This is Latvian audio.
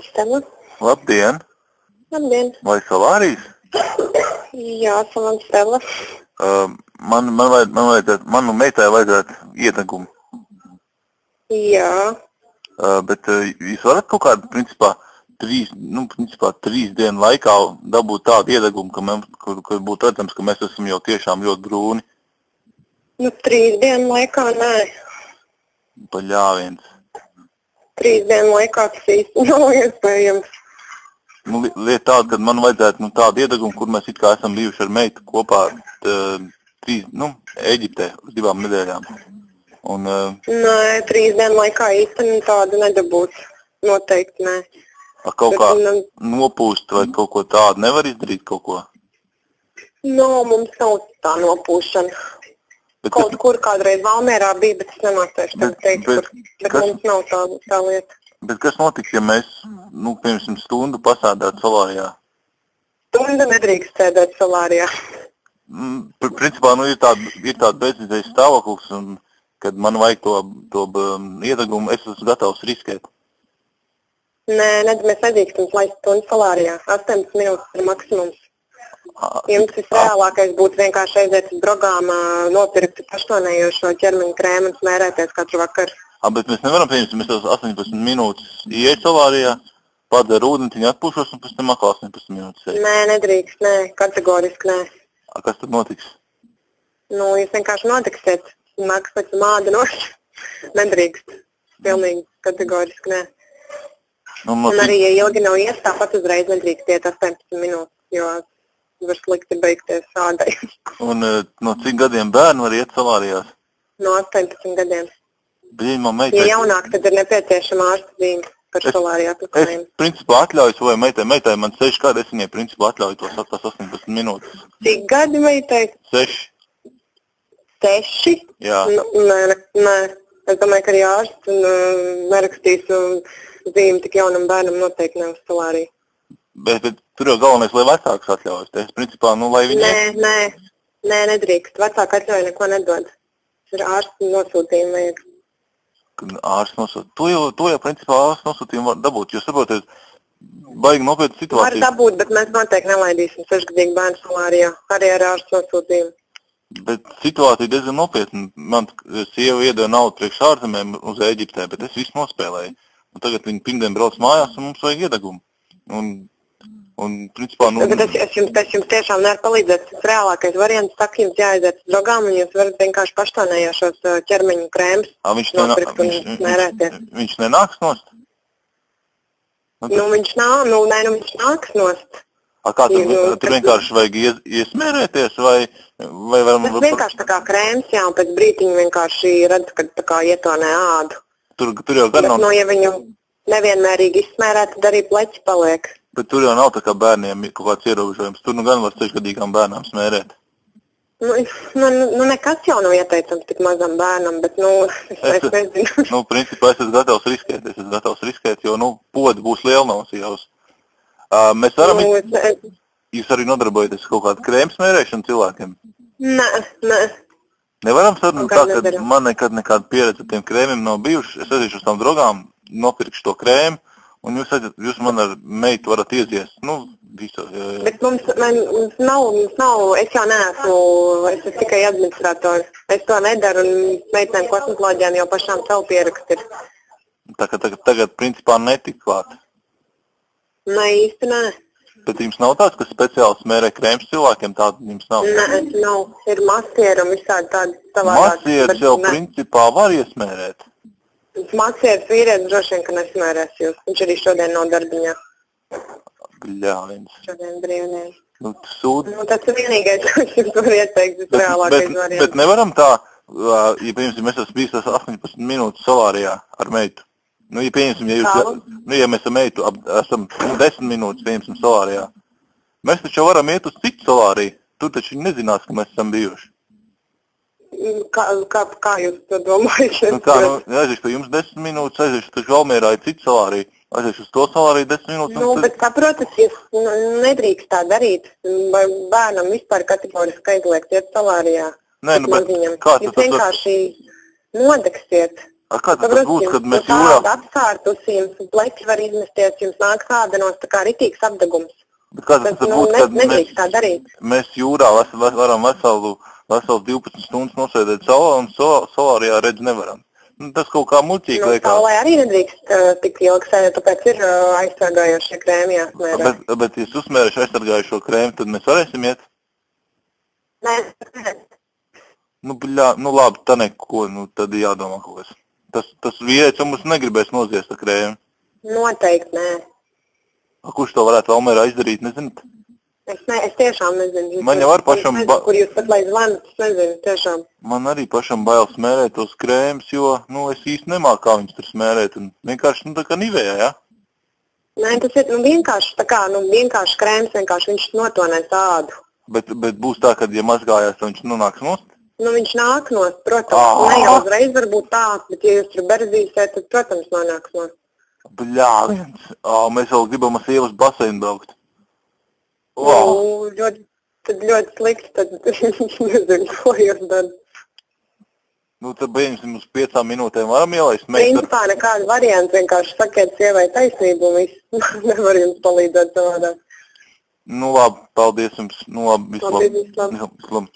Stela. Labdien! Labdien! Vai Solārijas? Jā, Salam Stela. Manu meitai vajadzētu ietegumu. Jā. Bet jūs varat kaut kādu, principā, 3 dienu laikā dabūt tādu ietegumu, ka būtu redzams, ka mēs esam jau tiešām ļoti brūni? 3 dienu laikā nē. Paļāviens. 3 dienu laikā tas īsti nav iespējams. Lieta tāda, ka man vajadzētu tādu iedegumu, kur mēs it kā esam bijuši ar meitu kopā Eģiptē uz 2 nedēļām. Nē, 3 dienu laikā īsti tādu nedabūt. Noteikti nē. Kaut kā nopūst vai kaut ko tādu nevar izdarīt kaut ko? Mums nav tā nopūšana. Kaut kur kādreiz Valmierā bija, bet es nemācēšu tam teikt, bet mums nav tā lieta. Bet kas notiks, ja mēs, piemēram, stundu pasēdētu Solārijā? Stundu nedrīkst sēdēt Solārijā. Principā, ir tāda bezizdējas stāvoklis, un kad man vajag to iedegumu, es esmu gatavs riskēt. Nē, mēs nedrīkstam laist stundu Solārijā. 18 minūtes ir maksimums. Jums visreālākais būtu vienkārši aiziet uz drogām, nopirkt paštonējošo ķermeņa krēmu un smērēties katru vakaru. Bet mēs nevaram, piemēram, mēs tos 18 minūtes ieiet Solārijā, padara ūdentiņu, atpūšos un pēc tam atkal 18 minūtes ieiet. Nē, nedrīkst, nē, kategoriski nē. Kas tad notiks? Jūs vienkārši notiksiet, nāks pēc māda noši. Nedrīkst, pilnīgi kategoriski nē. Un arī, ja ilgi nav ies, tāpat uzreiz nedrīkst iet 18 minūtes, jo var slikti beigties ādai. Un no cik gadiem bērni var iet Solārijās? No 18 gadiem. Ja jaunāk, tad ir nepieciešama ārstzīme par Solāriju aplikumiem. Es principā atļauju savai meitai man 6 gadi, es viņai principā atļauju tos 18 minūtes. Cik gadi meitai? 6. 6? Jā. Nē. Es domāju, ka arī ārsts nerakstīs zīmi tik jaunam bērnam noteikti ne uz Solāriju. Bet tur jau galvenais, lai vecāks atļaujas. Es principā, lai viņi... Nē, nedrīkst. Vecāka atļauja neko nedod. Ir ārsts nosūtījumi vajag. Ārsts nosūtījumi. To jau principā ārsts nosūtījumi var dabūt. Jūs saprotiet, baigi nopietna situācija. Var dabūt, bet mēs noteikti nelaidīsim 6-gadīgu bērnu Solārijā. Arī ar ārsts nosūtījumu. Bet situācija diezgan nopietna. Man sieva iedeva naudu priekš ārzemēm uz Eģiptē, bet es visu nospēlēju. Un tagad viņi pirmdien brauc mājās un mums vajag iedegumu. Un principā, Bet es jums tiešām nevaru palīdzēt. Tas reālākais variants, saka, jums jāaiziet uz drogām un jūs varat vienkārši paštonējošos ķermeņu krēmus nopirkt un smērēties. Viņš nenāks nost? Viņš nāks nost. Kā tur vienkārši vajag iesmērēties vai varam... Tas vienkārši tā kā krēms, jā, un pēc brītiņa vienkārši redz, ka tā kā ietonē ādu. Tur jau gan nav... ja viņu nevienmērīgi izsmērēt, tad arī pleķi paliek. Bet tur jau nav tā kā bērniem kaut kāds ierobežojums. Tur gan var 6-gadīgām bērnām smērēt. Nekas jau nav ieteicams tik mazam bērnam, bet, es nezinu. Principā es esmu gatavs riskēt, jo, podi būs liela no sievas. Mēs varam... Jūs arī nodarbojaties kaut kādu krēmu smērēšanu cilvēkiem? Nē. Nevaram sarunāt tā, ka man nekāda pieredze ar tiem krēmiem nav bijuši. Es aiziešu uz tām drogām, nopirkšu to krēmu. Un jūs man ar meitu varat ieziest, visu. Bet mums nav, es jau neesmu, es esmu tikai administrators. Es to nedaru un meitēm kosmetoloģijām jau pašām savu pierakstu ir. Tā ka tagad principā netik klāt? Nē, īsti nē. Bet jums nav tāds, ka speciāli smērē krēms cilvēkiem, tādu jums nav? Nē, nav. Ir masieri un visādi tādi savādāk. Masieris jau principā var iesmērēt. Masieris vīrietis droši vien, ka nesmērēs jūs. Viņš arī šodien nav darbiņā. Bļāviens. Šodien brīvdien. Tas ir vienīgais, ko es jums varu ieteikt, visreālākais variants. Bet nevaram tā, ja piemēram, mēs esam bijis 18 minūtes Solārijā ar meitu. Ja piemēram, ja mēs ar meitu esam 10 minūtes, piemēram, Solārijā. Mēs taču varam iet uz citu Solāriju. Tur taču viņi nezinās, ka mēs esam bijuši. Kā jūs to domājat? Aiziešu pie jums 10 minūtes, aiziešu taču Valmierā ir citu Solāriju. Aiziešu uz to Solāriju 10 minūtes. Bet saprotat, jūs nedrīkst tā darīt. Vai bērnam vispār kategoriski aizliegt iet Solārijā? Nē, bet kā tas? Jūs vienkārši nodegsiet. Kā tas būs, kad mēs jūrā? Tāda apskārtus jums, pleķi var izmesties, jums nāk sādenos, tā kā ritīgs apdegums. Bet kā tas būs, kad mēs jūrā varam veselu 12 stundas nosēdēt salā un solārijā redz nevaram? Tas kaut kā muļķīgi liekas. Saulē arī nedrīkst tik ilgi sēdēt, tāpēc ir aizsargājošie krēmi jāsmērē. Bet ja es uzsmērēšu aizsargājošo krēmu, tad mēs varēsim iet? Nē. Labi, tā neko, tad jādomā kaut kas. Tas vīrietis mums negribēs noziest ar krēmu. Noteikti nē. Kurš to varētu Valmērā izdarīt, nezināt? Es tiešām nezinu. Man jau ar pašam... Kur jūs pat lai zvanat, es nezinu, tiešām. Man arī pašam bail smērēt tos krēmus, jo, es īsti nemāku, kā viņus tur smērēt. Un vienkārši, tā kā nivējā, ja? Nē, tas ir, vienkārši, tā kā, vienkārši krēms, vienkārši viņš notonēs ādu. Bet būs tā, ka, ja mazgājās, tad viņš nonāks nost? Viņš nāk nost, protams. Ne jau uzreiz varbūt tā, bet ja jūs tur berzīsiet, tad, protams, nonāks nost. Bļāviens. Mēs vēl gribam ar sievas baseinu braukt. Tad ļoti slikti, tad nezinu, ko jūs darat. Tad beigsim uz 5 minūtēm varam ielaist. Principā nekāda varianta, vienkārši sakiet sievai taisnību un viss nevar jums palīdzēt savādāk. Labi, paldies jums. Labi, vislabāk. Labi.